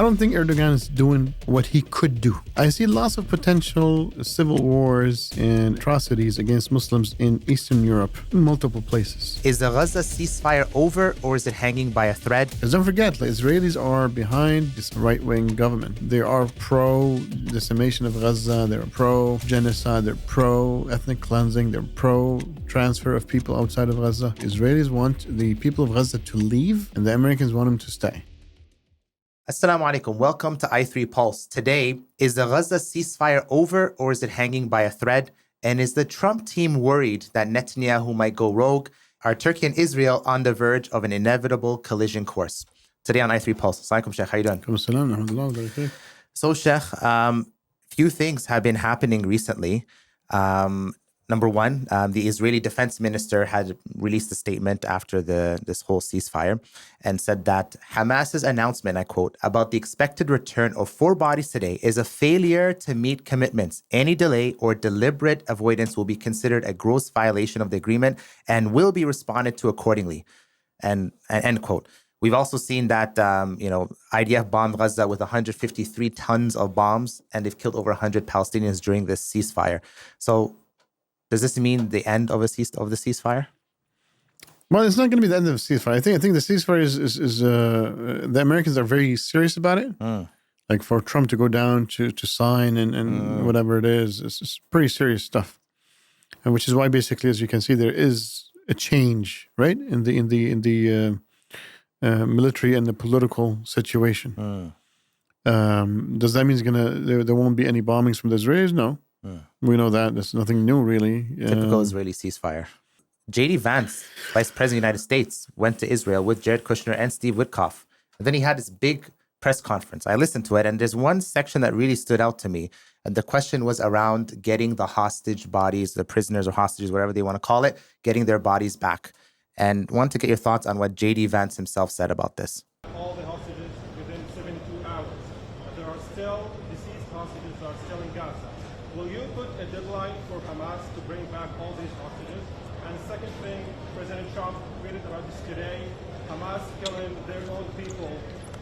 I don't think Erdogan is doing what he could do. I see lots of potential civil wars and atrocities against Muslims in Eastern Europe, in multiple places. Is the Gaza ceasefire over, or is it hanging by a thread? Because don't forget, the Israelis are behind this right-wing government. They are pro-decimation of Gaza, they're pro-genocide, they're pro-ethnic cleansing, they're pro-transfer of people outside of Gaza. Israelis want the people of Gaza to leave, and the Americans want them to stay. Assalamu alaikum. Welcome to i3 Pulse. Today, is the Gaza ceasefire over, or is it hanging by a thread? And is the Trump team worried that Netanyahu might go rogue? Are Turkey and Israel on the verge of an inevitable collision course? Today on i3 Pulse. Assalamu alaikum, Sheikh. How you doing? So, Sheikh, few things have been happening recently. Number one, the Israeli defense minister had released a statement after this whole ceasefire and said that Hamas's announcement, I quote, about the expected return of 4 bodies today is a failure to meet commitments. Any delay or deliberate avoidance will be considered a gross violation of the agreement and will be responded to accordingly. And end quote. We've also seen that, IDF bombed Gaza with 153 tons of bombs, and they've killed over 100 Palestinians during this ceasefire. So, does this mean the end of the ceasefire? Well, it's not going to be the end of the ceasefire. I think the ceasefire is the Americans are very serious about it. Like for Trump to go down to sign and whatever it is, it's pretty serious stuff. And which is why basically, as you can see, there is a change, right, in the military and the political situation. Does that mean there won't be any bombings from the Israelis? No. We know that. There's nothing new, really. Typical Israeli ceasefire. J.D. Vance, Vice President of the United States, went to Israel with Jared Kushner and Steve Witkoff. And then he had this big press conference. I listened to it, and there's one section that really stood out to me. And the question was around getting the hostage bodies, the prisoners or hostages, whatever they want to call it, getting their bodies back. And I want to get your thoughts on what J.D. Vance himself said about this. All the hostages within 72 hours. There are still deceased hostages that are still in Gaza. Will you put a deadline for Hamas to bring back all these hostages? And the second thing, President Trump tweeted about this today, Hamas killing their own people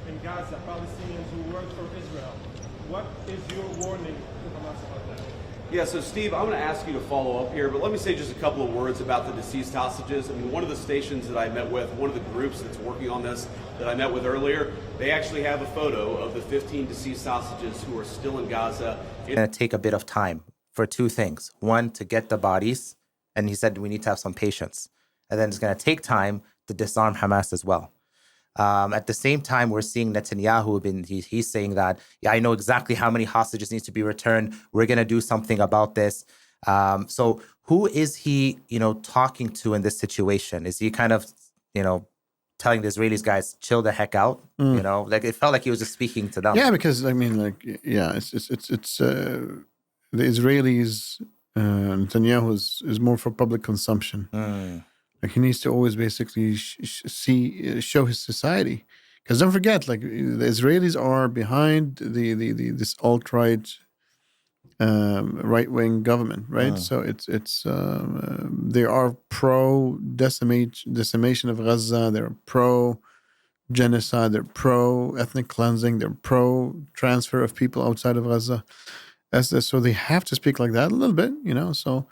in Gaza, Palestinians who work for Israel. What is your warning to Hamas about that? Yeah, so Steve, I'm going to ask you to follow up here, but let me say just a couple of words about the deceased hostages. I mean, one of the stations that I met with, one of the groups that's working on this that I met with earlier, they actually have a photo of the 15 deceased hostages who are still in Gaza. It's going to take a bit of time for 2 things. One, to get the bodies, and he said we need to have some patience. And then it's going to take time to disarm Hamas as well. At the same time, we're seeing Netanyahu, he's saying that, yeah, I know exactly how many hostages need to be returned. We're going to do something about this. So who is he, talking to in this situation? Is he kind of, telling the Israelis, guys, chill the heck out? It felt like he was just speaking to them. Yeah, because it's the Israelis, Netanyahu is more for public consumption. Like he needs to always basically show his society, because don't forget, the Israelis are behind this alt-right, right-wing government, right? So it's they are pro decimation of Gaza. They're pro genocide. They're pro ethnic cleansing. They're pro transfer of people outside of Gaza. So they have to speak like that a little bit, So.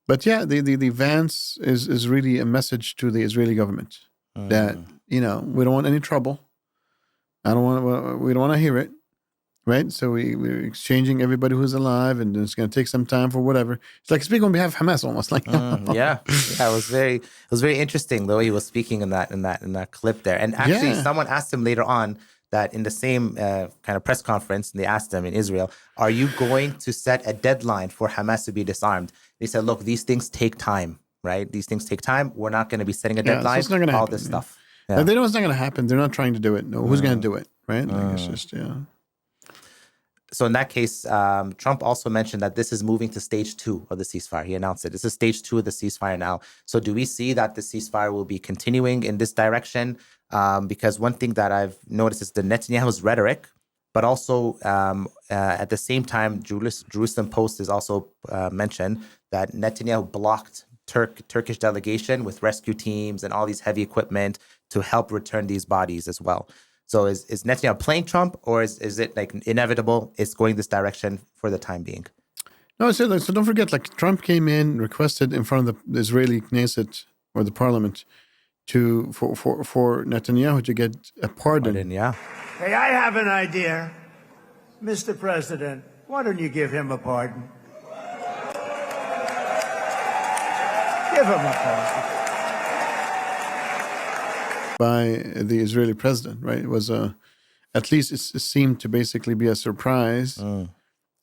But yeah, the Vance is really a message to the Israeli government that, we don't want any trouble. We don't want to hear it, right? So we're exchanging everybody who's alive, and it's going to take some time for whatever. It's like speaking on behalf of Hamas, almost like. Yeah, it was very interesting the way he was speaking in that clip there. And actually, someone asked him later on that in the same kind of press conference, and they asked him in Israel, are you going to set a deadline for Hamas to be disarmed? They said, look, these things take time, right? These things take time. We're not going to be setting a deadline, so it's not gonna all happen, this stuff. Yeah. They know it's not going to happen. They're not trying to do it. No, who's going to do it, right? It's just, So in that case, Trump also mentioned that this is moving to stage 2 of the ceasefire. He announced it. This is stage 2 of the ceasefire now. So do we see that the ceasefire will be continuing in this direction? Because one thing that I've noticed is the Netanyahu's rhetoric, but also at the same time, Jerusalem Post has also mentioned that Netanyahu blocked Turkish delegation with rescue teams and all these heavy equipment to help return these bodies as well. So is Netanyahu playing Trump, or is it like inevitable? It's going this direction for the time being. No, so don't forget, like Trump came in, requested in front of the Israeli Knesset or the parliament for Netanyahu to get a pardon. Yeah. Hey, I have an idea. Mr. President, why don't you give him a pardon? Give him a pardon. By the Israeli president, right? It was at least it seemed to basically be a surprise. And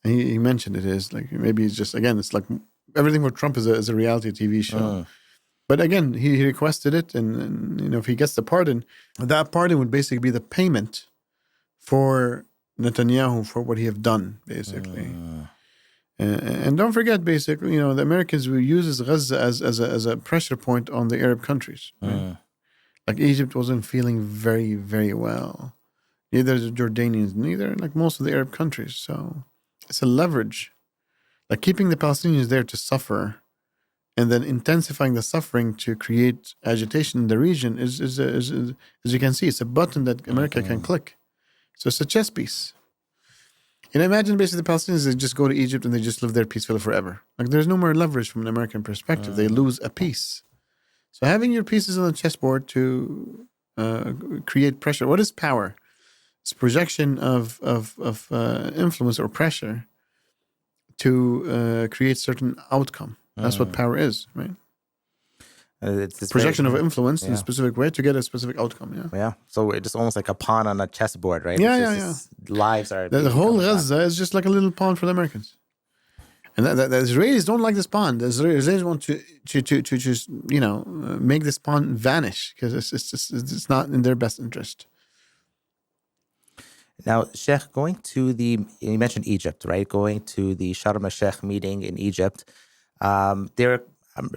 he mentioned it is like maybe it's just again it's like everything for Trump is a reality TV show. But again, he requested it, and if he gets the pardon, that pardon would basically be the payment for Netanyahu for what he have done, basically. And don't forget, basically, the Americans will use Gaza as a pressure point on the Arab countries. Right? Like Egypt wasn't feeling very, very well. Neither the Jordanians, neither like most of the Arab countries. So it's a leverage. Like keeping the Palestinians there to suffer and then intensifying the suffering to create agitation in the region is as you can see, it's a button that America can click. So it's a chess piece. Imagine basically the Palestinians, they just go to Egypt and they just live there peacefully forever. Like there's no more leverage from an American perspective. They lose a piece. So having your pieces on the chessboard to create pressure. What is power? It's projection of influence or pressure to create certain outcome. That's what power is, right? It's projection of influence in a specific way to get a specific outcome. Yeah. So it's just almost like a pawn on a chessboard, right? Yeah. Lives are the whole Gaza is just like a little pawn for the Americans, and the Israelis don't like this pawn. The Israelis want to just make this pawn vanish because it's not in their best interest. Now, Sheikh, you mentioned Egypt, right? Going to the Sharm el-Sheikh meeting in Egypt, we're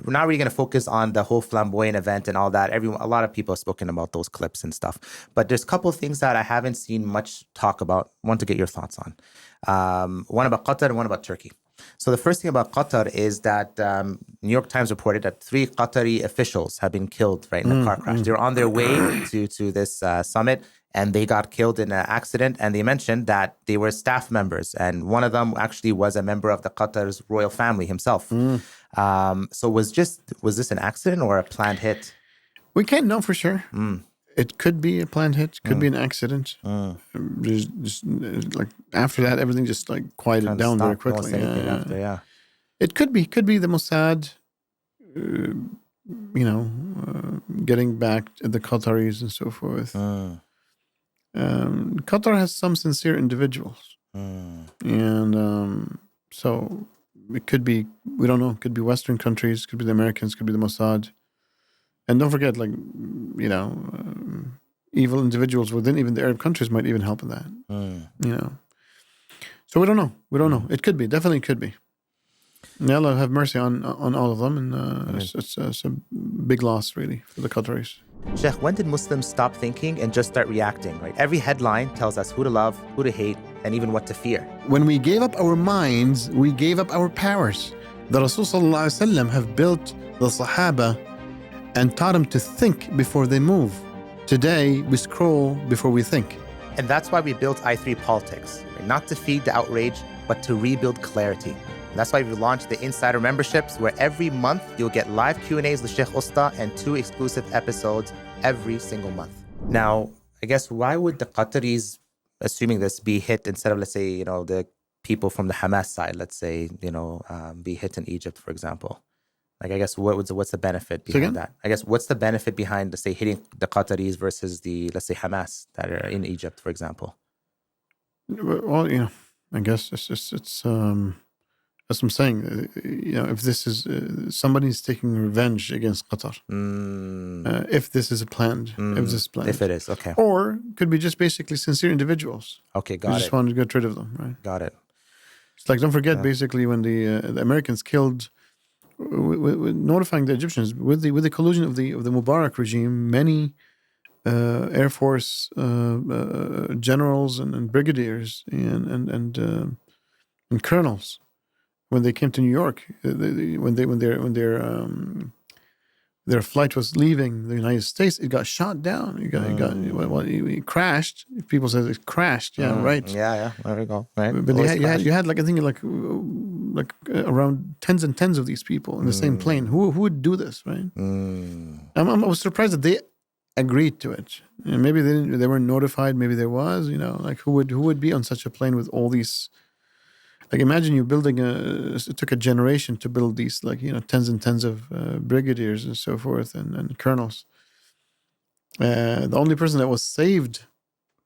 not really going to focus on the whole flamboyant event and all that. A lot of people have spoken about those clips and stuff. But there's a couple of things that I haven't seen much talk about. I want to get your thoughts on. One about Qatar and one about Turkey. So the first thing about Qatar is that New York Times reported that 3 Qatari officials have been killed in a car crash. They were on their way to this summit, and they got killed in an accident. And they mentioned that they were staff members, and one of them actually was a member of the Qatar's royal family himself. So was this an accident or a planned hit? We can't know for sure. It could be a planned hit. Could be an accident. Just like after that, everything just like quieted down very quickly. It could be the Mossad. Getting back at the Qataris and so forth. Qatar has some sincere individuals, and so it could be. We don't know. It could be Western countries. Could be the Americans. Could be the Mossad. And don't forget, evil individuals within even the Arab countries might even help in that. So we don't know. It could be. Definitely could be. May Allah have mercy on all of them, and it's a big loss, really, for the Qataris. Sheikh, when did Muslims stop thinking and just start reacting? Right? Every headline tells us who to love, who to hate, and even what to fear. When we gave up our minds, we gave up our powers. The Rasul sallallahu alaihi wasallam have built the Sahaba and taught them to think before they move. Today, we scroll before we think. And that's why we built i3 Politics, right? Not to feed the outrage, but to rebuild clarity. And that's why we launched the Insider memberships, where every month you'll get live Q&As with Sheikh Usta and 2 exclusive episodes every single month. Now, I guess why would the Qataris, assuming this, be hit instead of, let's say, the people from the Hamas side, let's say, be hit in Egypt, for example? Like, I guess what's the benefit behind that? I guess what's the benefit behind, let's say, hitting the Qataris versus the, let's say, Hamas that are in Egypt, for example? Well, I guess it's that's what I'm saying. If this is somebody's taking revenge against Qatar, if this is planned, if it is, okay, or could be just basically sincere individuals. Okay, got it. Just want to get rid of them, right? Got it. It's like, don't forget, basically, when the Americans killed. With notifying the Egyptians with the collusion of the Mubarak regime, many Air Force generals and brigadiers and colonels, when they came to New York, when their flight was leaving the United States. It got shot down. It crashed. People said it crashed. Yeah, right. Yeah. There we go. Right. But you had like I think like around tens and tens of these people in the same plane. Who would do this, right? I was surprised that they agreed to it. And maybe they weren't notified. Maybe there was. Like who would be on such a plane with all these. Like imagine you're building it took a generation to build these tens and tens of brigadiers and so forth and colonels. The only person that was saved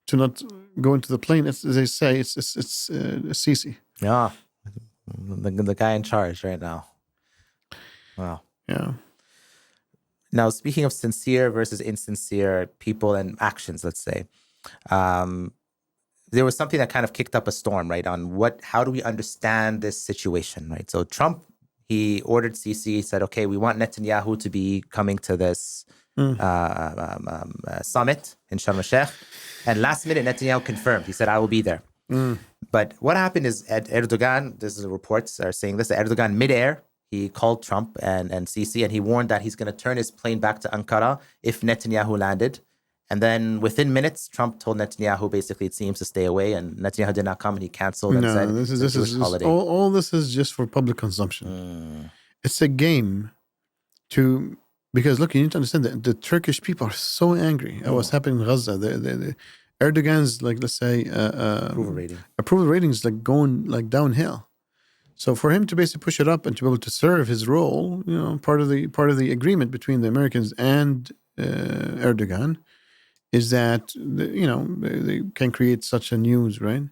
to not go into the plane, as they say, it's Sisi. Yeah, the guy in charge right now. Wow. Yeah. Now, speaking of sincere versus insincere people and actions, let's say, there was something that kind of kicked up a storm, right, on how do we understand this situation, right? So Trump, he ordered Sisi, said, okay, we want Netanyahu to be coming to this summit in Sharm el-Sheikh. And last minute, Netanyahu confirmed. He said, I will be there. But what happened is Erdogan, this is the reports are saying this, Erdogan midair, he called Trump and Sisi, and he warned that he's going to turn his plane back to Ankara if Netanyahu landed. And then within minutes, Trump told Netanyahu basically it seems to stay away, and Netanyahu did not come, and he canceled and said this is holiday. All this is just for public consumption. It's a game because look, you need to understand that the Turkish people are so angry at what's happening in Gaza. The Erdogan's let's say approval ratings going downhill. So for him to basically push it up and to be able to serve his role, part of the agreement between the Americans and Erdogan is that they can create such a news, right?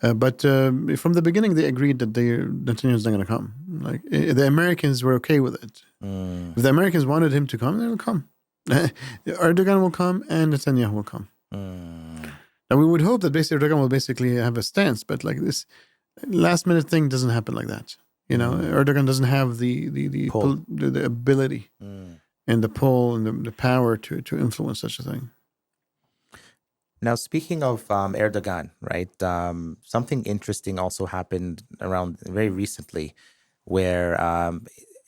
But from the beginning, they agreed that Netanyahu's not going to come. Like the Americans were okay with it. If the Americans wanted him to come, they will come. Erdogan will come, and Netanyahu will come. And we would hope that basically Erdogan will basically have a stance, but like this last minute thing doesn't happen like that. Erdogan doesn't have the ability and the pull and the power to influence such a thing. Now, speaking of Erdogan, right? Something interesting also happened around very recently, where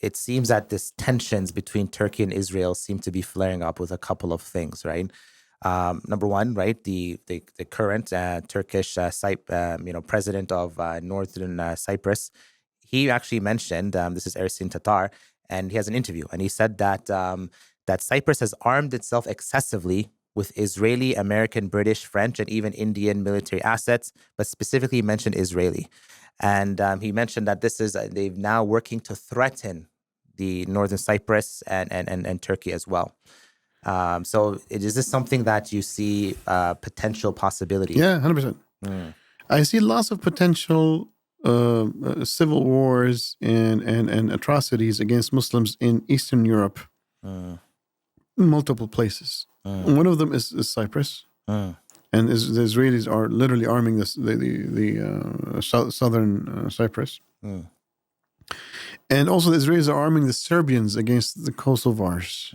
it seems that this tensions between Turkey and Israel seem to be flaring up with a couple of things, right? Number one, right? The current Turkish president of Northern Cyprus, he actually mentioned this is Ersin Tatar, and he has an interview, and he said that that Cyprus has armed itself excessively with Israeli, American, British, French, and even Indian military assets, but specifically mentioned Israeli. And he mentioned that this is they're now working to threaten the Northern Cyprus and Turkey as well. So is this something that you see potential possibility? Yeah, 100%. I see lots of potential civil wars and atrocities against Muslims in Eastern Europe, multiple places. One of them is Cyprus, and the Israelis are literally arming the southern Cyprus, and also the Israelis are arming the Serbians against the Kosovars,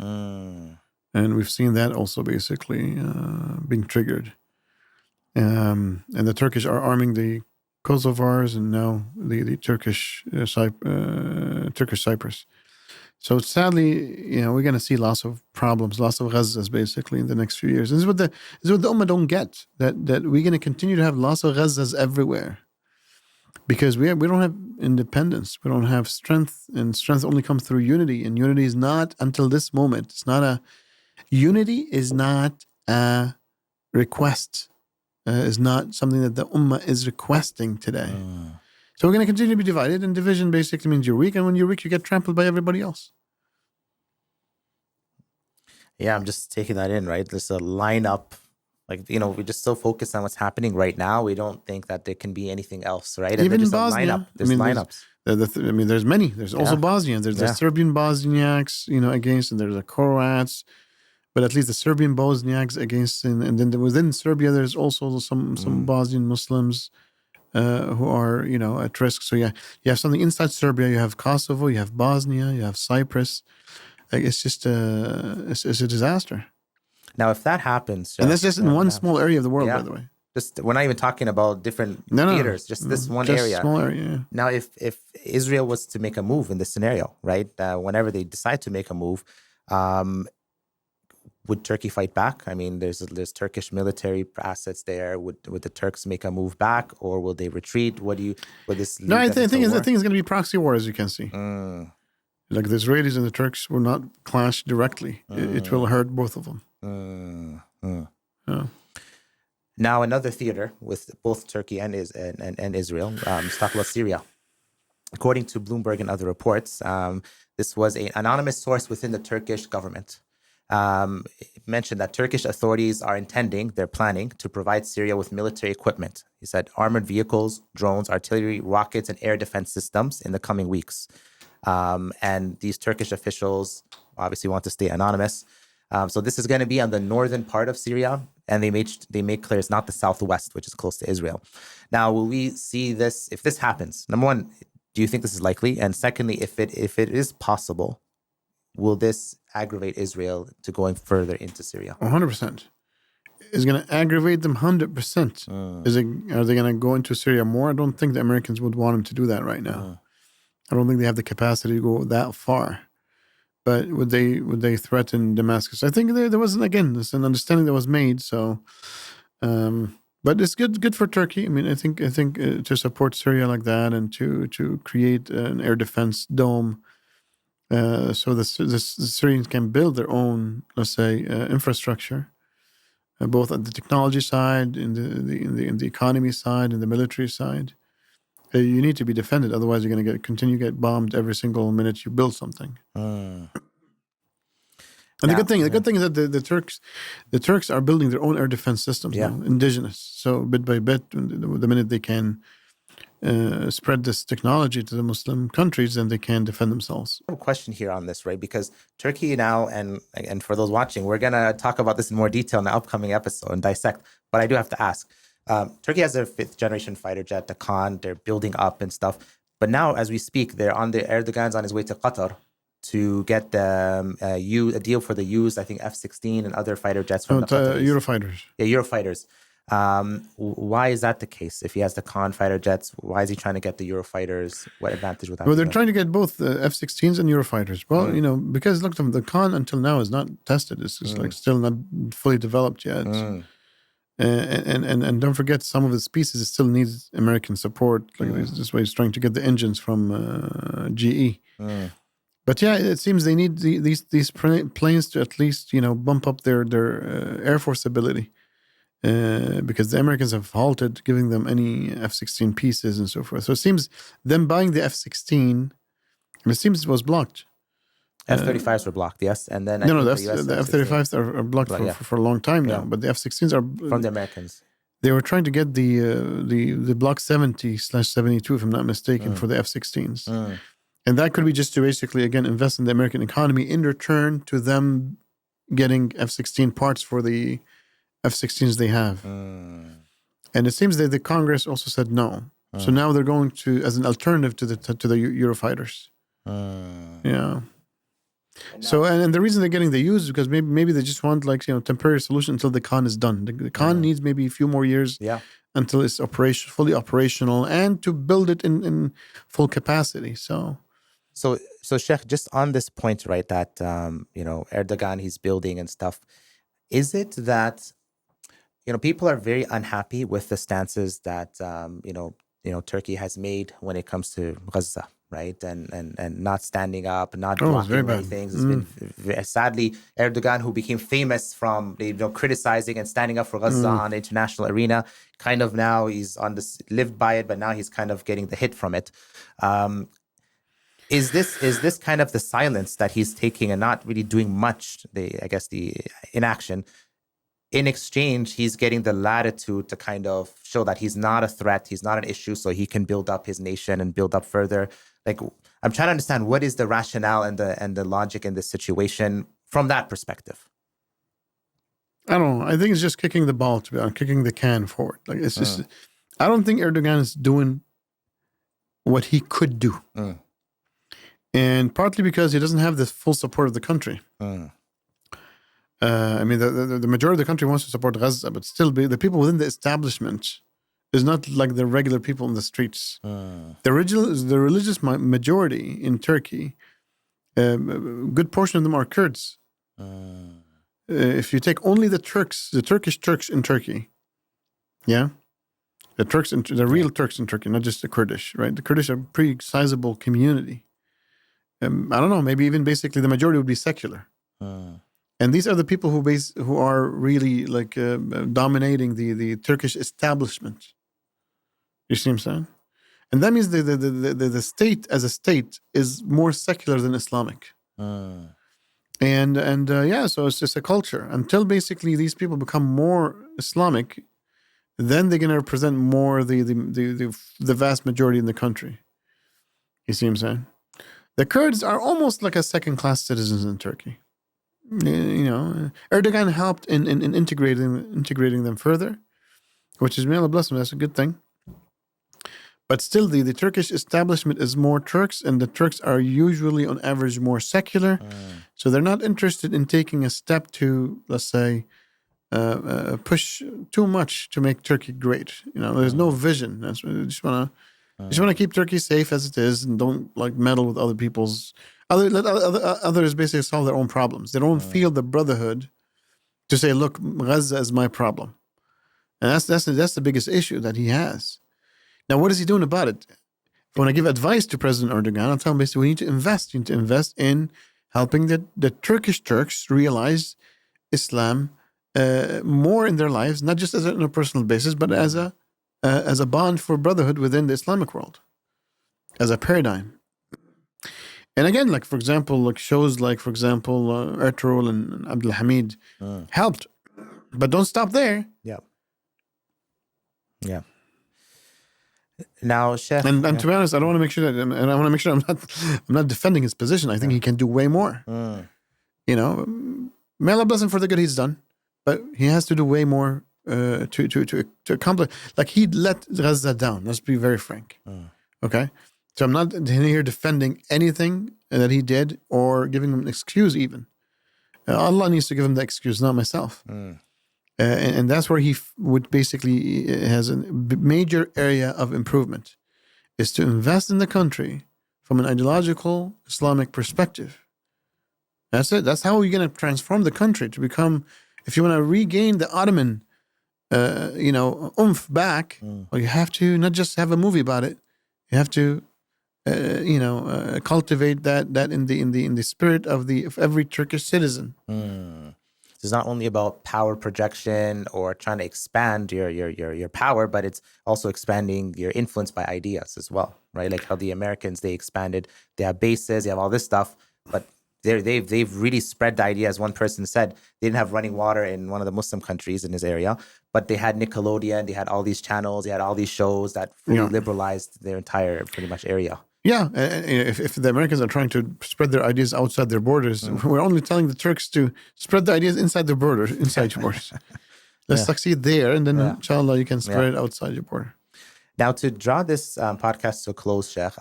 and we've seen that also basically being triggered. And the Turkish are arming the Kosovars and now the Turkish Cyprus. So sadly, we're going to see lots of problems, lots of Ghazas basically in the next few years. This is what the Ummah don't get, that we're going to continue to have lots of Ghazas everywhere because we don't have independence, we don't have strength, and strength only comes through unity. And unity is not, until this moment, unity is not a request, is not something that the Ummah is requesting today. So we're going to continue to be divided, and division basically means you're weak, and when you're weak, you get trampled by everybody else. Yeah, I'm just taking that in, right? There's a lineup, we're just so focused on what's happening right now. We don't think that there can be anything else, right? And even in Bosnia, there's lineups. There's many. There's also Bosnia. There's the Serbian Bosniaks, against, and there's the Croats. But at least the Serbian Bosniaks against, and then within Serbia, there's also some Bosnian Muslims who are, at risk. So you have something inside Serbia. You have Kosovo. You have Bosnia. You have Cyprus. It's just it's a disaster. Now, if that happens, and that's just in one small area of the world, by the way. Just we're not even talking about different theaters, just this one just area. Small area. Yeah. Now, if Israel was to make a move in this scenario, right? Whenever they decide to make a move, would Turkey fight back? I mean, there's Turkish military assets there. Would the Turks make a move back, or will they retreat? Would this? No, I think it's going to be proxy war, as you can see. Like the Israelis and the Turks will not clash directly. It will hurt both of them. Yeah. Now, another theater with both Turkey and Israel. Let's talk about Syria. According to Bloomberg and other reports, this was an anonymous source within the Turkish government. It mentioned that Turkish authorities they're planning to provide Syria with military equipment. He said armored vehicles, drones, artillery, rockets, and air defense systems in the coming weeks. And these Turkish officials obviously want to stay anonymous. So this is going to be on the northern part of Syria, and they make clear it's not the southwest, which is close to Israel. Now, will we see this if this happens? Number one, do you think this is likely? And secondly, if it is possible, will this aggravate Israel to going further into Syria? 100%. It's going to aggravate them 100%. Are they going to go into Syria more? I don't think the Americans would want them to do that right now. I don't think they have the capacity to go that far. But would they threaten Damascus? I think there was there's an understanding that was made. So, but it's good for Turkey. I mean, I think to support Syria like that and to create an air defense dome, so the Syrians can build their own, let's say, infrastructure, both at the technology side, in the economy side, and the military side. You need to be defended, otherwise you're going to continue to get bombed every single minute you build something. And the good thing is that the Turks are building their own air defense systems now, indigenous. So bit by bit, the minute they can spread this technology to the Muslim countries, then they can defend themselves. I have a question here on this, right? Because Turkey now, and for those watching, we're going to talk about this in more detail in the upcoming episode and dissect. But I do have to ask. Turkey has their 5th generation fighter jet, the Khan. They're building up and stuff. But now, as we speak, Erdogan's on his way to Qatar to get a deal for the used, I think, F-16 and other fighter jets from the Qataris. Eurofighters. Yeah, Eurofighters. Why is that the case? If he has the Khan fighter jets, why is he trying to get the Eurofighters? What advantage would that? Well, they're trying to get both the F-16s and Eurofighters. Well, because look, the Khan until now is not tested. It's just still not fully developed yet. And don't forget, some of its pieces still needs American support. This way, he's trying to get the engines from GE. But yeah, it seems they need these planes to at least bump up their Air Force ability, because the Americans have halted giving them any F-16 pieces and so forth. So it seems them buying the F-16, it seems it was blocked. F-35s were blocked, yes, and then the F-35s are blocked for a long time now. But the F-16s are from the Americans. They were trying to get the Block 70/72, if I'm not mistaken, for the F-16s, and that could be just to basically again invest in the American economy in return to them getting F-16 parts for the F-16s they have. And it seems that the Congress also said no. So now they're going to as an alternative to the Eurofighters. Yeah. So and the reason they're getting the used is because maybe they just want temporary solution until the Khan is done. The Khan needs maybe a few more years until it's fully operational and to build it in full capacity. So Sheikh, just on this point, right? That Erdogan, he's building and stuff. Is it that people are very unhappy with the stances that Turkey has made when it comes to Gaza? Right, and not standing up, not blocking many things. It's been sadly Erdogan, who became famous from criticizing and standing up for Gaza on the international arena. Kind of now he's on this lived by it, but now he's kind of getting the hit from it. Is this kind of the silence that he's taking and not really doing much? The inaction. In exchange, he's getting the latitude to kind of show that he's not a threat, he's not an issue, so he can build up his nation and build up further. I'm trying to understand what is the rationale and the logic in this situation from that perspective. I don't know. I think it's just kicking the ball, to be honest, kicking the can forward. It's just. I don't think Erdogan is doing what he could do, and partly because he doesn't have the full support of the country. I mean, the majority of the country wants to support Gaza, but still, the people within the establishment is not like the regular people in the streets. The religious majority in Turkey, a good portion of them are Kurds. If you take only the Turkish Turks in Turkey, yeah, the real Turks in Turkey, not just the Kurdish, right? The Kurdish are a pretty sizable community. I don't know, maybe even basically the majority would be secular. And these are the people who are really like dominating the Turkish establishment. You see what I'm saying? And that means the state as a state is more secular than Islamic. And so it's just a culture. Until basically these people become more Islamic, then they're going to represent more the vast majority in the country. You see what I'm saying? The Kurds are almost like a second-class citizens in Turkey. You know, Erdogan helped in integrating them further, which is, may Allah bless him, that's a good thing. But still, the Turkish establishment is more Turks, and the Turks are usually, on average, more secular. So they're not interested in taking a step to, let's say, push too much to make Turkey great. You know, there's no vision. That's what they just want to keep Turkey safe as it is, and don't like meddle with other people's. Let others basically solve their own problems. They don't feel the brotherhood to say, "Look, Gaza is my problem," and that's the biggest issue that he has. Now, what is he doing about it? When I give advice to President Erdogan, I'll tell him basically we need to invest. You need to invest in helping the Turkish Turks realize Islam more in their lives, not just on a personal basis, but as a bond for brotherhood within the Islamic world, as a paradigm. And again, like for example, like shows like for example, Ertugrul and Abdul Hamid helped, but don't stop there. Yeah. Now, Sheikh, and to be honest, I don't want to make sure that, and I want to make sure I'm not defending his position. I think he can do way more. You know, may Allah bless him for the good he's done, but he has to do way more to accomplish. Like he let Gaza down. Let's be very frank. Okay, so I'm not here defending anything that he did or giving him an excuse. Even Allah needs to give him the excuse, not myself. And that's where he would basically has a major area of improvement, is to invest in the country from an ideological Islamic perspective. That's it. That's how you're going to transform the country to become, if you want to regain the Ottoman, oomph back, well, you have to not just have a movie about it. You have to, cultivate that in the spirit of every Turkish citizen. It's not only about power projection or trying to expand your power, but it's also expanding your influence by ideas as well, right? Like how the Americans, they expanded, they have bases, they have all this stuff, but they've really spread the idea. As one person said, they didn't have running water in one of the Muslim countries in his area, but they had Nickelodeon, they had all these channels, they had all these shows that fully liberalized their entire pretty much area. Yeah, if the Americans are trying to spread their ideas outside their borders, we're only telling the Turks to spread the ideas inside your borders. Let's succeed there, and then inshallah you can spread it outside your border. Now, to draw this podcast to a close, Sheikh,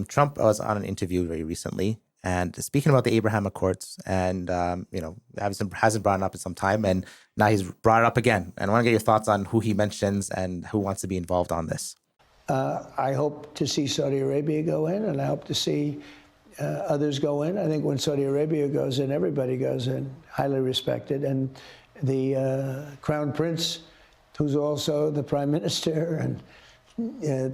Trump was on an interview very recently, and speaking about the Abraham Accords, and hasn't brought it up in some time, and now he's brought it up again. And I want to get your thoughts on who he mentions and who wants to be involved on this. I hope to see Saudi Arabia go in, and I hope to see others go in. I think when Saudi Arabia goes in, everybody goes in, highly respected. And the Crown Prince, who's also the Prime Minister and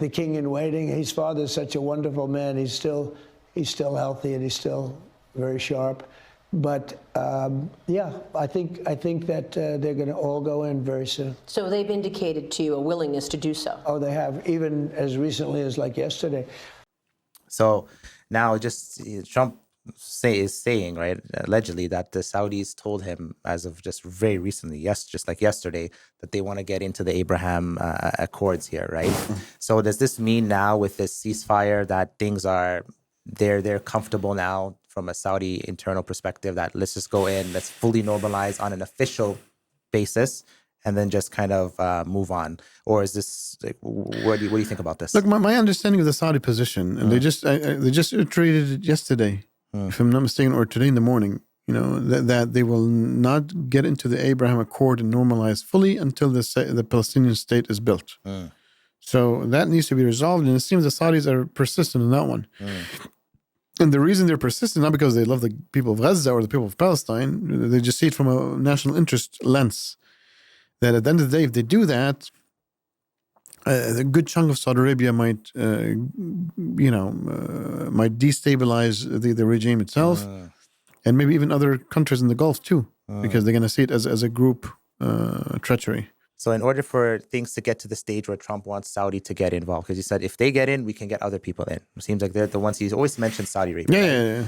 the King in waiting, his father's such a wonderful man. He's still healthy and he's still very sharp. But I think that they're going to all go in very soon. So they've indicated to you a willingness to do so. Oh, they have, even as recently as like yesterday. So now, just Trump is saying, right, allegedly, that the Saudis told him as of just very recently, just like yesterday, that they want to get into the Abraham Accords here, right? So does this mean now with this ceasefire that things are they're comfortable now from a Saudi internal perspective, that let's just go in, let's fully normalize on an official basis, and then just kind of move on? Or is this, like, what do you think about this? Look, my understanding of the Saudi position, and they just iterated it yesterday, if I'm not mistaken, or today in the morning, that they will not get into the Abraham Accord and normalize fully until the Palestinian state is built. So that needs to be resolved, and it seems the Saudis are persistent in that one. And the reason they're persistent, not because they love the people of Gaza or the people of Palestine, they just see it from a national interest lens. That at the end of the day, if they do that, a good chunk of Saudi Arabia might destabilize the regime itself, and maybe even other countries in the Gulf too, because they're going to see it as a group treachery. So in order for things to get to the stage where Trump wants Saudi to get involved, because he said if they get in, we can get other people in. It seems like they're the ones he's always mentioned Saudi Arabia. Yeah.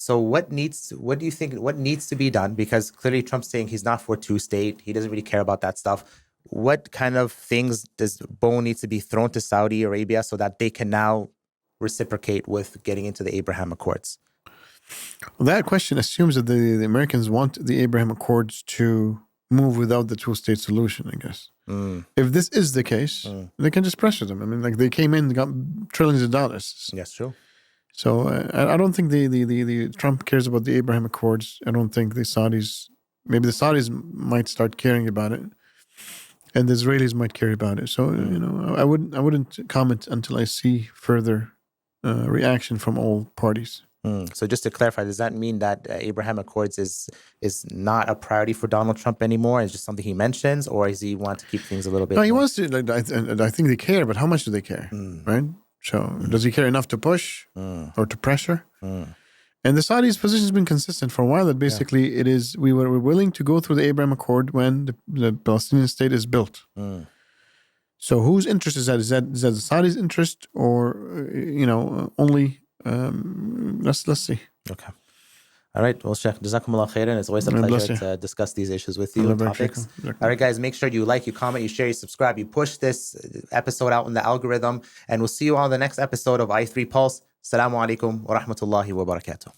So what do you think needs to be done? Because clearly Trump's saying he's not for two-state. He doesn't really care about that stuff. What kind of things does bone needs to be thrown to Saudi Arabia so that they can now reciprocate with getting into the Abraham Accords? Well, that question assumes that the Americans want the Abraham Accords to move without the two-state solution, I guess. If this is the case, they can just pressure them. I mean, like they came in and got trillions of dollars. Yes, true. So I don't think the Trump cares about the Abraham Accords. I don't think the Saudis, maybe the Saudis might start caring about it, and the Israelis might care about it. So I wouldn't comment until I see further reaction from all parties. So just to clarify, does that mean that Abraham Accords is not a priority for Donald Trump anymore? It's just something he mentions, or does he want to keep things a little bit? No, he wants to. I think they care, but how much do they care, right? So does he care enough to push or to pressure? And the Saudis' position has been consistent for a while. That basically it is we were willing to go through the Abraham Accord when the Palestinian state is built. So whose interest is that? Is that the Saudis' interest, or only? Let's see. Okay. All right. Well, Sheikh, Jazakumullah khairan. It's always a pleasure to discuss these issues with you and topics. All right, guys, make sure you like, you comment, you share, you subscribe, you push this episode out in the algorithm, and we'll see you on the next episode of i3 Pulse. Assalamu alaikum wa rahmatullahi wa barakatuh.